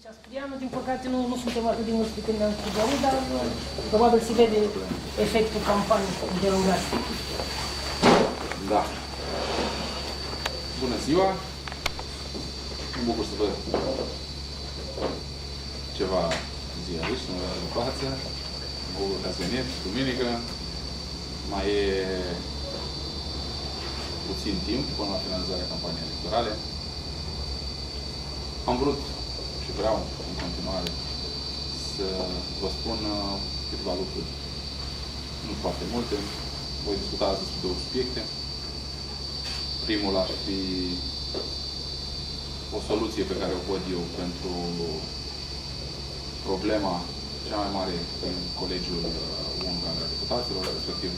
Asturiană, din păcate nu suntem atât de mulți pe când ne-am cugerit, dar probabil se vede efectul campaniei îndelungate. Da. Bună ziua! Mă bucur să văd ceva ziariști în față. Mă bucur că ați venit, duminică. Mai e puțin timp până la finalizarea campaniei electorale. Am vrut și vreau în continuare să vă spun câteva lucruri. Nu foarte multe. Voi discuta azi despre două subiecte. Primul ar fi o soluție pe care o văd eu pentru problema cea mai mare în Colegiul 1 al Deputaților, respectiv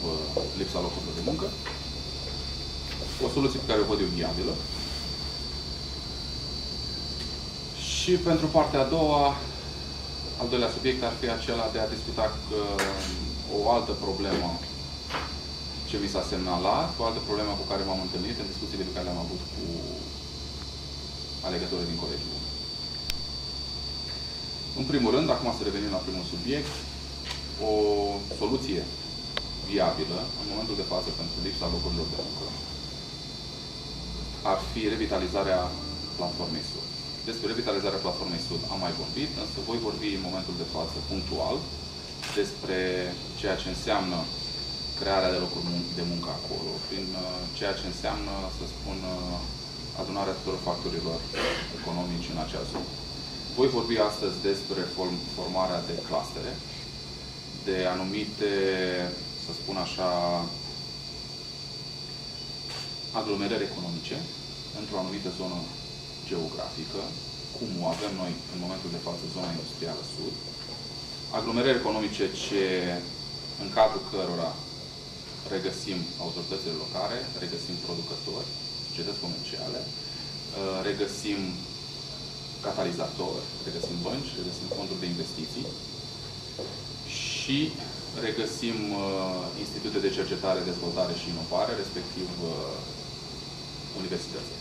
lipsa locurilor de muncă. O soluție pe care o văd eu viabilă. Și pentru partea a doua, al doilea subiect ar fi acela de a discuta o altă problemă ce mi s-a semnalat, o altă problemă cu care m-am întâlnit în discuțiile pe care le-am avut cu alegătorii din Colegiul 1. În primul rând, acum să revenim la primul subiect, o soluție viabilă, în momentul de față, pentru lipsa locurilor de muncă, ar fi revitalizarea Platformei Sud. Despre revitalizarea Platformei Sud am mai vorbit, însă voi vorbi în momentul de față punctual despre ceea ce înseamnă crearea de locuri de muncă acolo, prin ceea ce înseamnă, să spun, adunarea tuturor factorilor economici în acea zonă. Voi vorbi astăzi despre formarea de clustere, de anumite, să spun așa, aglomerări economice într-o anumită zonă geografică, cum o avem noi în momentul de față zona industrială sud, aglomerări economice în cadrul cărora regăsim autoritățile locale, regăsim producători, societăți comerciale, regăsim catalizatori, regăsim bănci, regăsim fonduri de investiții și regăsim institute de cercetare, dezvoltare și inovare, respectiv universități.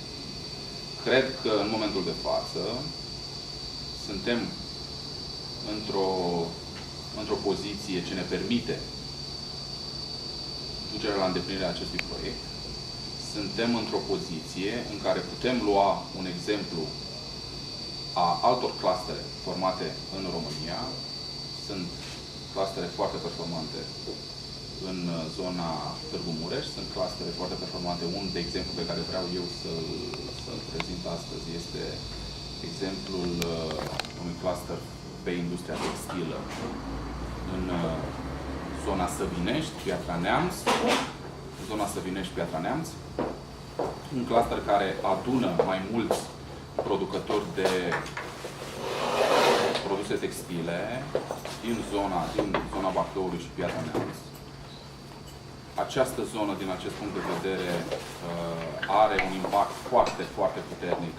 Cred că în momentul de față suntem într-o poziție ce ne permite ducerea la îndeplinirea acestui proiect. Suntem într-o poziție în care putem lua un exemplu a altor clustere formate în România. Sunt clustere foarte performante în zona Târgu Mureș, sunt clustere foarte performante. Un de exemplu pe care vreau eu să-l prezint astăzi este exemplul unui cluster pe industria textilă în zona Săvinești, Piatra Neamț, zona Săvinești, Piatra Neamț, un cluster care adună mai mulți producători de produse textile din zona Bacăului și Piatra Neamț. Această zonă, din acest punct de vedere, are un impact foarte, foarte puternic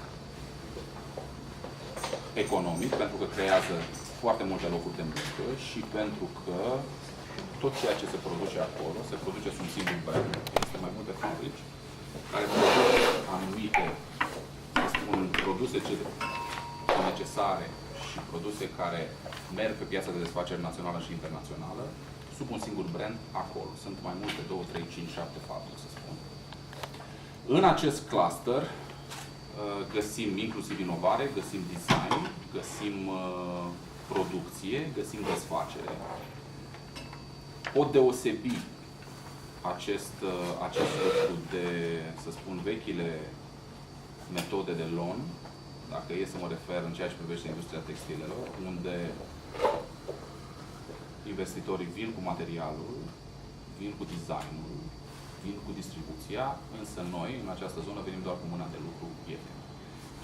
economic, pentru că creează foarte multe locuri de muncă și pentru că tot ceea ce se produce acolo, se produce sub un singur brand. Există mai multe fabrici care produc anumite, să spun, produse necesare și produse care merg pe piața de desfacere națională și internațională sub un singur brand acolo. Sunt mai multe, 2, 3, 5, 7 fabrici, să spun. În acest cluster găsim inclusiv inovare, găsim design, găsim producție, găsim desfacere. Pot deosebi acest lucru de, să spun, vechile metode de loan, dacă e să mă refer în ceea ce privește industria textilelor, unde investitorii vin cu materialul, vin cu designul, vin cu distribuția, însă noi, în această zonă, venim doar cu mâna de lucru ieftin.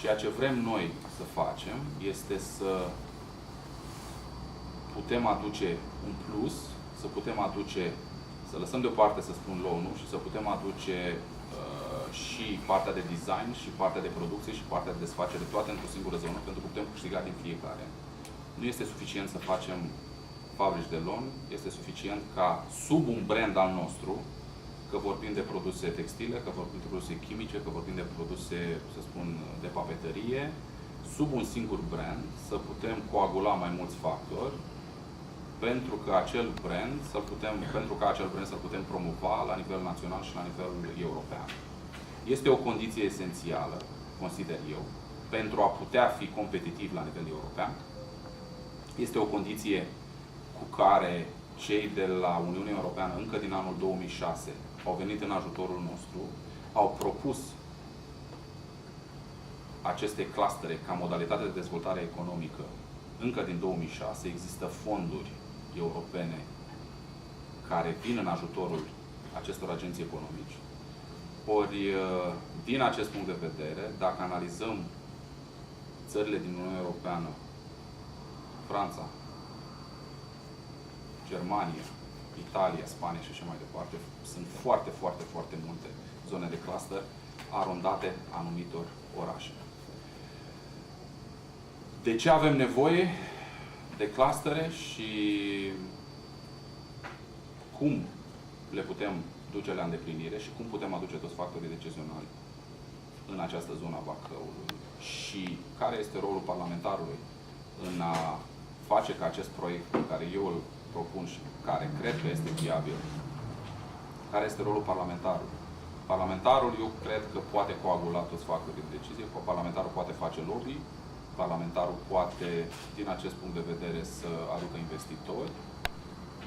Ceea ce vrem noi să facem este să putem aduce un plus, să putem aduce, să lăsăm deoparte, să spun, loan-ul și să putem aduce și partea de design, și partea de producție, și partea de desfacere, toate într-o singură zonă, pentru că putem câștiga din fiecare. Nu este suficient să facem fabrici de loan, este suficient ca sub un brand al nostru, că vorbim de produse textile, că vorbim de produse chimice, că vorbim de produse, să spun, de papeterie, sub un singur brand, să putem coagula mai mulți factori pentru ca acel brand să-l putem promova la nivel național și la nivel european. Este o condiție esențială, consider eu, pentru a putea fi competitiv la nivel european. Este o condiție cu care cei de la Uniunea Europeană, încă din anul 2006, au venit în ajutorul nostru, au propus aceste clustere ca modalitate de dezvoltare economică. Încă din 2006 există fonduri europene care vin în ajutorul acestor agenții economici. Ori, din acest punct de vedere, dacă analizăm țările din Uniunea Europeană, Franța, Germania, Italia, Spania și așa mai departe, sunt foarte, foarte, foarte multe zone de cluster arondate anumitor orașe. De ce avem nevoie de clustere și cum le putem duce la îndeplinire și cum putem aduce toți factorii decizionali în această zonă a Bacăului și care este rolul parlamentarului în a face ca acest proiect pe care eu îl propun și care cred că este viabil, care este rolul parlamentarului. Parlamentarul, eu cred că poate coagula toți factorii de decizie, parlamentarul poate face lobby, parlamentarul poate, din acest punct de vedere, să aducă investitori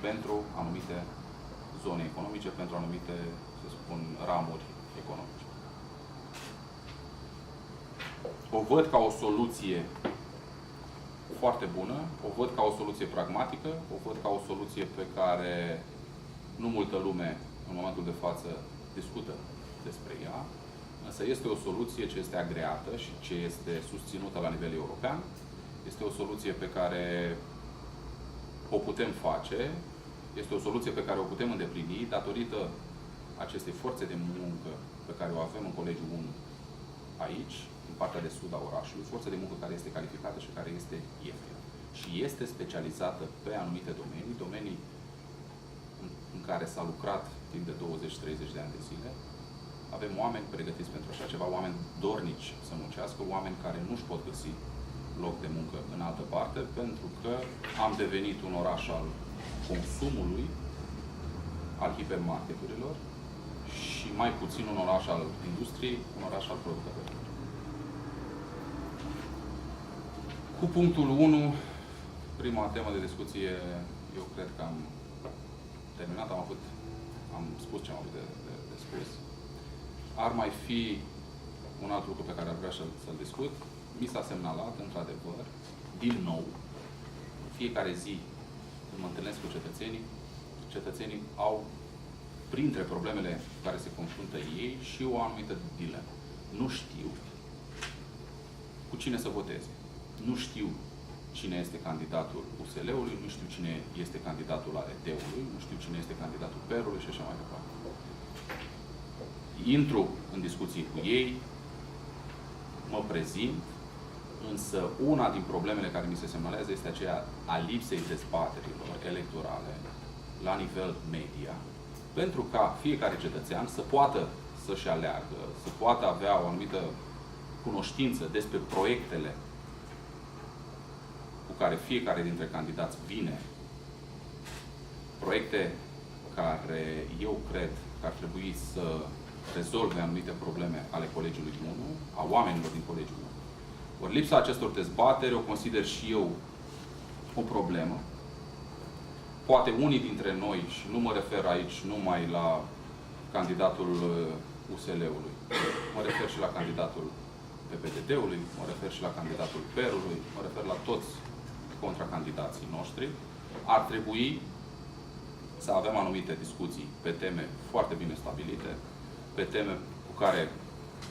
pentru anumite zone economice, pentru anumite, să spun, ramuri economice. O văd ca o soluție foarte bună, o văd ca o soluție pragmatică, o văd ca o soluție pe care nu multă lume, în momentul de față, discută despre ea, însă este o soluție ce este agreată și ce este susținută la nivel european. Este o soluție pe care o putem face, este o soluție pe care o putem îndeplini datorită acestei forțe de muncă pe care o avem în Colegiul 1 aici, în partea de sud a orașului, forță de muncă care este calificată și care este ieftină. Și este specializată pe anumite domenii în care s-a lucrat timp de 20-30 de ani de zile. Avem oameni pregătiți pentru așa ceva, oameni dornici să muncească, oameni care nu-și pot găsi loc de muncă în altă parte, pentru că am devenit un oraș al consumului, al hipermarketurilor și mai puțin un oraș al industriei, un oraș al producătorilor. Cu punctul 1, prima temă de discuție, eu cred că am terminat, am spus ce am avut de spus. Ar mai fi un alt lucru pe care ar vrea să-l discut. Mi s-a semnalat, într-adevăr, din nou, fiecare zi când mă întâlnesc cu cetățenii au, printre problemele cu care se confruntă ei, și o anumită dilemă. Nu știu cu cine să voteze. Nu știu cine este candidatul USL-ului, nu știu cine este candidatul ARD-ului, nu știu cine este candidatul PER-ului și așa mai departe. Intru în discuții cu ei, mă prezint, însă una din problemele care mi se semnalează este aceea a lipsei dezbaterilor electorale la nivel media, pentru ca fiecare cetățean să poată să-și aleagă, să poată avea o anumită cunoștință despre proiectele cu care fiecare dintre candidați vine, proiecte care eu cred că ar trebui să rezolve anumite probleme ale Colegiului 1, a oamenilor din Colegiul 1. Ori lipsa acestor dezbateri o consider și eu o problemă. Poate unii dintre noi, și nu mă refer aici numai la candidatul USL-ului, mă refer și la candidatul PPDD-ului, mă refer și la candidatul PER-ului, mă refer la toți contracandidații noștri, ar trebui să avem anumite discuții pe teme foarte bine stabilite, pe teme cu care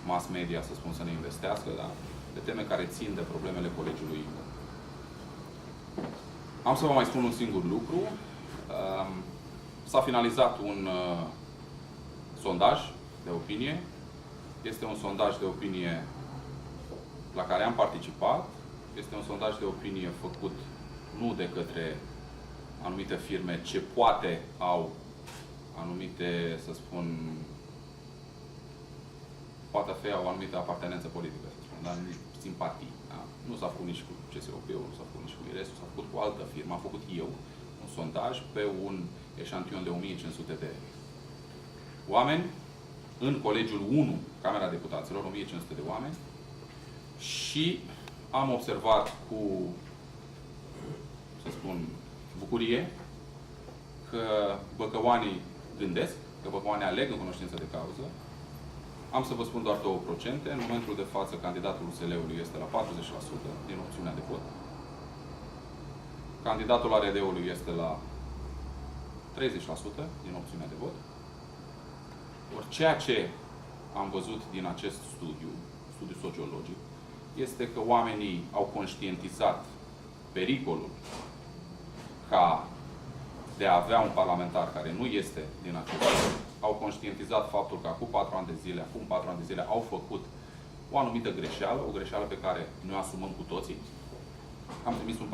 mass media, să spun, să ne investească, dar pe teme care țin de problemele Colegiului. Am să vă mai spun un singur lucru. S-a finalizat un sondaj de opinie. Este un sondaj de opinie la care am participat. Este un sondaj de opinie făcut nu de către anumite firme ce poate au anumite, să spun, poate fi o anumită apartenență politică, să spun, dar simpatii. Da? Nu s-a făcut nici cu CSOP-ul, nu s-a făcut nici cu IRES-ul, s-a făcut cu altă firmă. Am făcut eu un sondaj pe un eșantion de 1500 de oameni în Colegiul 1, Camera Deputaților, 1500 de oameni, și am observat cu, să spun, bucurie că băcăoanii gândesc, că băcăoanii aleg în cunoștință de cauză. Am să vă spun doar 2%. În momentul de față, candidatul USL-ului este la 40% din opțiunea de vot. Candidatul ARD-ului este la 30% din opțiunea de vot. Ori ceea ce am văzut din acest studiu sociologic, este că oamenii au conștientizat pericolul de a avea un parlamentar care nu este din acest grup. Au conștientizat faptul că acum 4 ani de zile au făcut o anumită greșeală, o greșeală pe care noi o asumăm cu toții. Am trimis în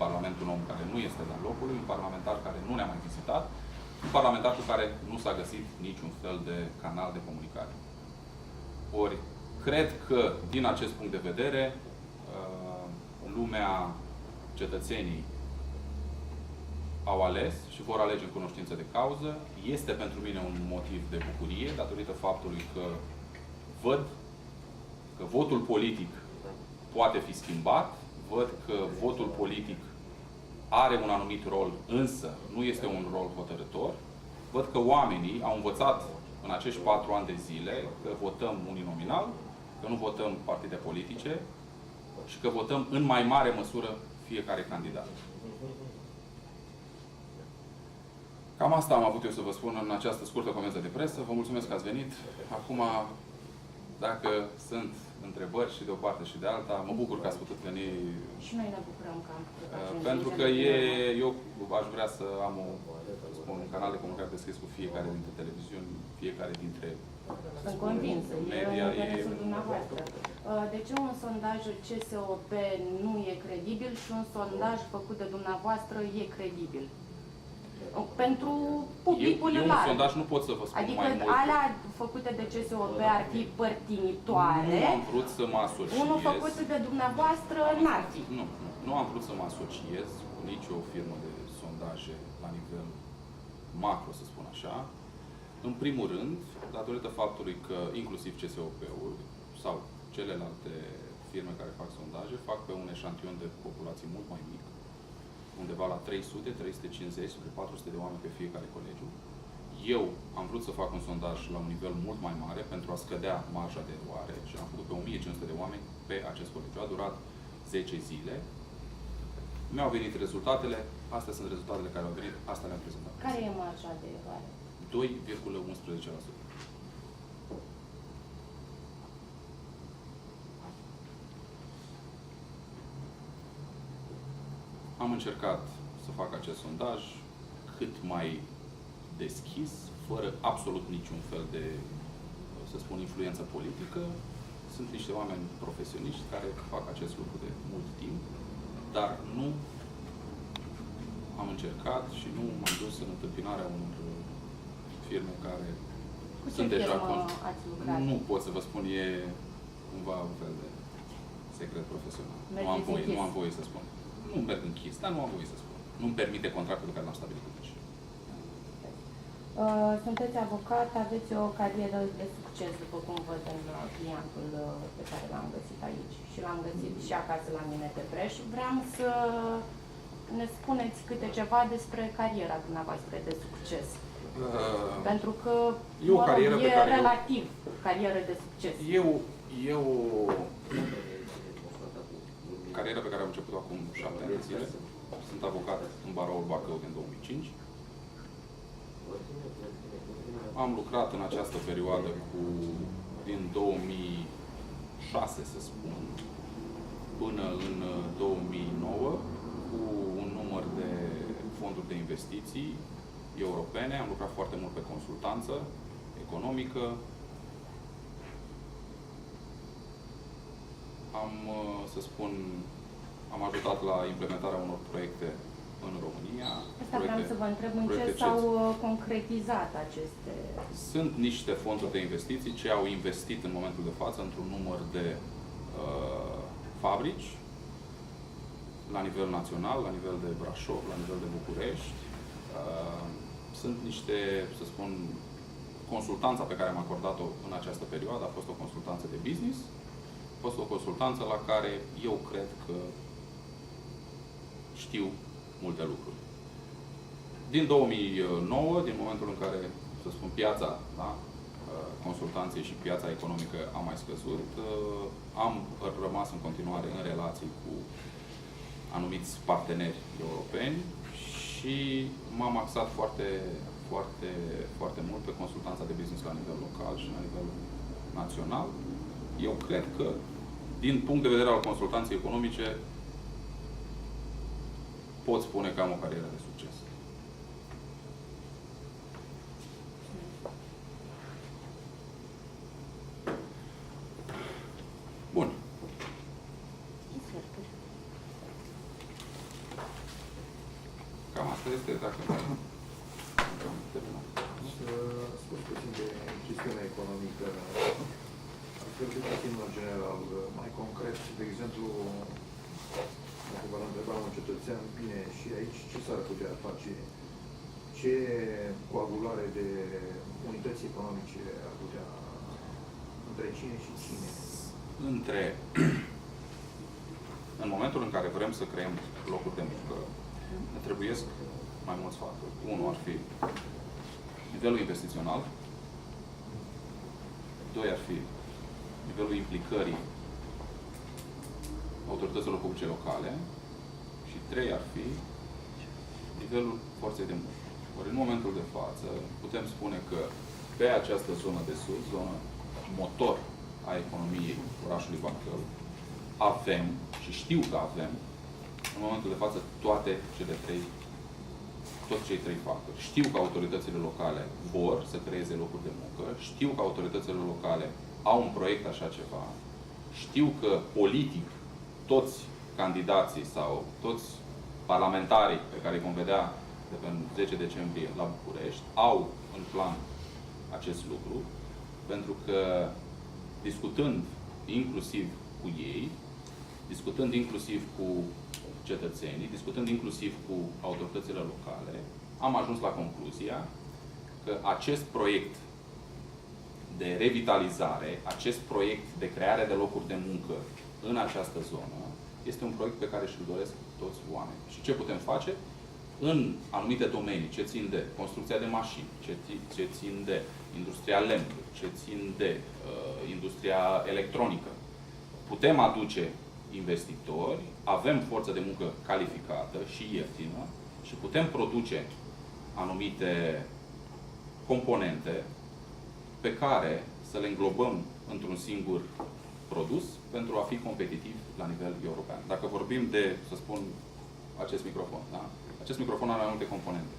Parlament un om care nu este la locului, un parlamentar care nu ne-a mai vizitat, un parlamentar cu care nu s-a găsit niciun fel de canal de comunicare. Ori, cred că, din acest punct de vedere, lumea, cetățenii au ales și vor alege în cunoștință de cauză. Este pentru mine un motiv de bucurie, datorită faptului că văd că votul politic poate fi schimbat, văd că votul politic are un anumit rol, însă nu este un rol hotărător. Văd că oamenii au învățat în acești 4 ani de zile că votăm uninominal, că nu votăm partide politice și că votăm în mai mare măsură fiecare candidat. Cam asta am avut eu să vă spun în această scurtă conferință de presă. Vă mulțumesc că ați venit. Acum, dacă sunt întrebări și de o parte și de alta, mă bucur că ați putut veni. Și noi ne bucurăm că am putut. Pentru că eu aș vrea să am un canal de comunicare deschis cu fiecare dintre televiziuni, fiecare dintre Sunt convinsă, media, e în interesul dumneavoastră. De ce un sondaj CSOP nu e credibil și un sondaj făcut de dumneavoastră e credibil? Pentru publicul eu un larg. sondaj nu pot să vă spun Adică mai mult. alea făcute de CSOP ar fi părtinitoare. Nu am vrut să mă asociez. Unul făcut de dumneavoastră n-ar fi. Nu am vrut să mă asociez cu nicio firmă de sondaje la nivel macro, să spun așa. În primul rând, datorită faptului că inclusiv CSOP-ul sau celelalte firme care fac sondaje fac pe un eșantion de populație mult mai mic, undeva la 300, 350, spre 400 de oameni pe fiecare colegiu. Eu am vrut să fac un sondaj la un nivel mult mai mare pentru a scădea marja de eroare și am făcut pe 1500 de oameni pe acest colegiu. A durat 10 zile. Mi-au venit rezultatele, astea sunt rezultatele care au venit, asta le-am prezentat. Care e marja de eroare? 2,11%. Am încercat să fac acest sondaj cât mai deschis, fără absolut niciun fel de, să spun, influență politică. Sunt niște oameni profesioniști care fac acest lucru de mult timp, dar nu am încercat și nu m-am dus în întâmpinarea unor firme care Cu ce sunt deja ați lucrat? Nu pot să vă spun, e cumva un fel de secret profesional. Nu am voie să spun. Nu merg închis, dar nu am voie să spun. Nu-mi permite contractul pe care l-am stabilit cu deci. Sunteți avocat, aveți o carieră de succes, după cum văd în clientul pe care l-am găsit aici și l-am găsit și acasă la mine pe Preș. Vreau să ne spuneți câte ceva despre cariera dumneavoastră de succes. Pentru că e relativ carieră de succes. Eu cariera pe care am început acum 7 ani de zile. Sunt avocat în Baroul Bacău din 2005. Am lucrat în această perioadă din 2006, să spun, până în 2009, cu un număr de fonduri de investiții europene. Am lucrat foarte mult pe consultanță economică. Am ajutat la implementarea unor proiecte în România. Asta vreau să vă întreb, în ce s-au concretizat aceste... Sunt niște fonduri de investiții ce au investit în momentul de față într-un număr de fabrici la nivel național, la nivel de Brașov, la nivel de București. Sunt niște, să spun, consultanța pe care am acordat-o în această perioadă a fost o consultanță de business, a fost o consultanță la care eu cred că știu multe lucruri. Din 2009, din momentul în care, să spun, piața, da, consultanței și piața economică a mai scăzut, am rămas în continuare în relații cu anumiți parteneri europeni și m-am axat foarte mult pe consultanța de business la nivel local și la nivel național. Eu cred că, din punct de vedere al consultanței economice, pot spune că am o carieră de succes. Bun. Cam asta este, dacă am terminat. Să spun puțin de chestiunea economică. Ar trebui puțin în general, mai concret, de exemplu, dacă vă întreba un cetățean, bine, și aici ce s-ar putea face? Ce coagulare de unități economice ar putea, între cine și cine? În momentul în care vrem să creăm locuri de muncă, ne trebuiesc mai mulți factori. Unul ar fi nivelul investițional, doi ar fi nivelul implicării autorităților publice locale și trei ar fi nivelul forței de muncă. Ori în momentul de față putem spune că pe această zonă de sus, zonă motor a economiei orașului Bacău, avem, și știu că avem, în momentul de față, toți cei trei factori. Știu că autoritățile locale vor să creeze locuri de muncă, știu că autoritățile locale au un proiect așa ceva, știu că politic toți candidații sau toți parlamentarii pe care îi vom vedea de pe 10 decembrie la București au în plan acest lucru, pentru că discutând inclusiv cu ei, discutând inclusiv cu cetățenii, discutând inclusiv cu autoritățile locale, am ajuns la concluzia că acest proiect de revitalizare, acest proiect de creare de locuri de muncă în această zonă, este un proiect pe care și-l doresc toți oamenii. Și ce putem face? În anumite domenii, ce țin de construcția de mașini, ce țin de industria lemnului, ce țin de industria electronică, putem aduce investitori, avem forță de muncă calificată și ieftină și putem produce anumite componente pe care să le înglobăm într-un singur produs pentru a fi competitiv la nivel european. Dacă vorbim de, să spun, acest microfon, da? Acest microfon are mai multe componente.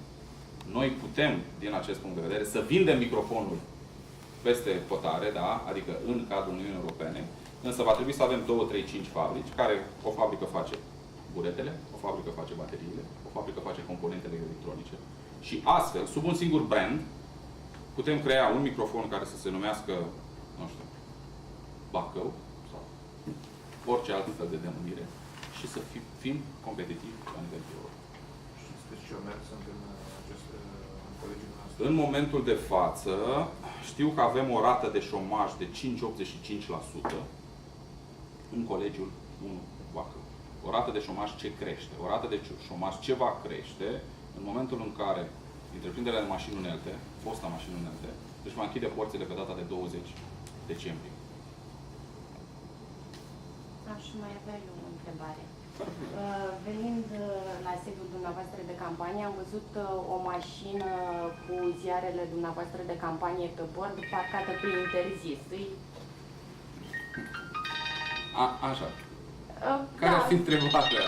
Noi putem, din acest punct de vedere, să vindem microfonul peste hotare, da? Adică în cadrul Uniunii Europene, însă va trebui să avem 2, 3, 5 fabrici, care o fabrică face buretele, o fabrică face bateriile, o fabrică face componentele electronice. Și astfel, sub un singur brand, putem crea un microfon care să se numească, nu știu, Bacău sau orice alt fel de denumire și să fim competitivi la nivel de Europa. Știți ce mers sunt în colegiul nostru? În momentul de față, știu că avem o rată de șomaj de 5,85% în colegiul 1 Bacău. O rată de șomaj ce crește. O rată de șomaj ce va crește în momentul în care întreprinderea de mașini unelte, fosta mașini unelte, își va închide porțile pe data de 20 decembrie. Aș mai avea eu o întrebare. Venind la sediul dumneavoastră de campanie, am văzut o mașină cu ziarele dumneavoastră de campanie pe bord, parcată pe interzis. Așa. Care ar fi întrebarea?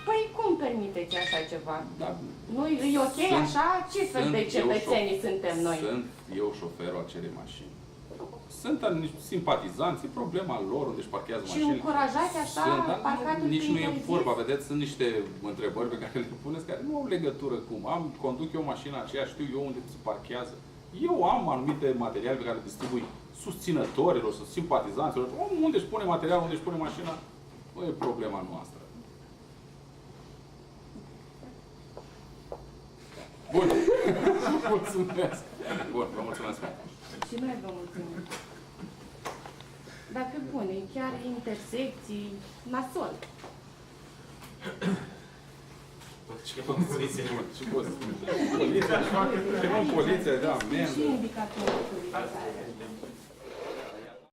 Păi cum permiteți așa ceva? Da. Nu e ok așa? Ce fel de cetățenii suntem noi? Sunt eu șoferul acelei mașini. Sunt simpatizanți, e problema lor unde își parchează mașini. Și încurajați așa parcatul nici nu e interzis? vorba, vedeți, sunt niște întrebări pe care le puneți care nu au legătură cu conduc eu mașina aceea, știu eu unde se parchează. Eu am anumite materiale pe care le distribui susținătorilor, simpatizanților. Omul unde își pune material, unde își pune mașina, nu e problema noastră. Bun. Mulțumesc. Bun, vă mulțumesc. Și noi vă mulțumim. Dar pe bune, chiar intersecții, nasol. Și poliția. Și poliția, da, Și indicatorul.